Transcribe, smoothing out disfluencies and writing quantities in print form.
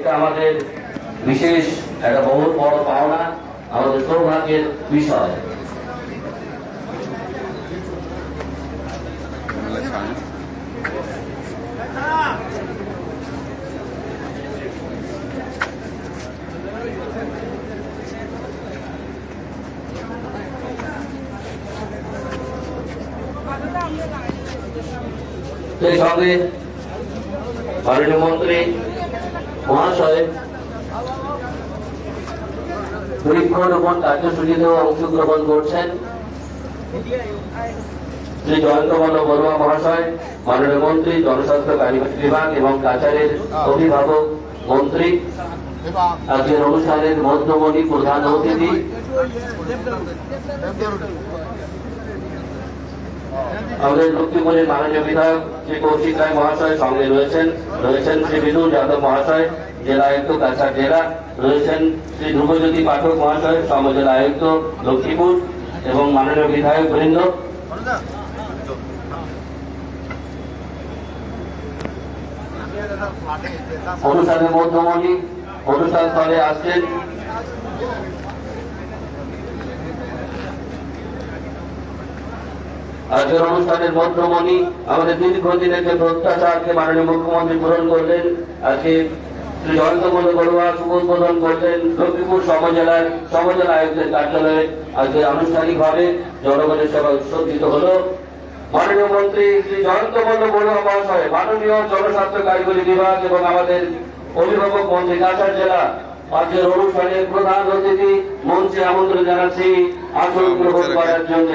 এটা আমাদের বিশেষ একটা বহুত বড় পাওনা, আমাদের সৌভাগ্যের বিষয়। সেই সঙ্গে মাননীয় মন্ত্রী মহাশয় বৃক্ষরোপণ কার্যসূচিতেও অংশগ্রহণ করছেন। শ্রী জয়ন্ত মল্ল বড়ুয়া মহাশয় মাননীয় মন্ত্রী জনস্বাস্থ্য কারিগরি বিভাগ এবং কাছাড়ের অভিভাবক মন্ত্রী, আজকের অনুষ্ঠানের মধ্যমণি প্রধান অতিথি আমাদের লক্ষ্মীপুরের মাননীয় বিধায়ক শ্রী কৌশিক রায় মহাশয় সঙ্গে রয়েছেন শ্রী বিদুর যাদব মহাশয় জেলা আয়ুক্ত কাছাড় জেলা, রয়েছেন শ্রী ধ্রুবজ্যোতি পাঠক মহাশয় সমজেলা আয়ুক্ত লক্ষ্মীপুর এবং মাননীয় বিধায়ক বৃন্দ। অনুষ্ঠানের মধ্যমণি অনুষ্ঠান স্থলে আসছেন আজকের অনুষ্ঠানের মধ্যমণি আমাদের দীর্ঘদিনের যে প্রত্যাশাকে মাননীয় মুখ্যমন্ত্রী পূরণ করলেন। আজকে শ্রী জয়ন্ত মল্ল বড়ুয়া শুভ উদ্বোধন করলেন লক্ষ্মীপুর সমজেলা আয়ুক্তের কার্যালয়ে। আজকে আনুষ্ঠানিকভাবে জনগণের সেবা উৎসর্গিত হল। মাননীয় মন্ত্রী শ্রী জয়ন্ত মল্ল বড়ুয়া মহাশয়, মাননীয় জনস্বাস্থ্য কারিগরি বিভাগ এবং আমাদের অভিভাবক মন্ত্রী কাছাড় জেলা আজকের অনুষ্ঠানের প্রধান অতিথি মঞ্চে আমন্ত্রণ জানাচ্ছি আসন গ্রহণ করার জন্য।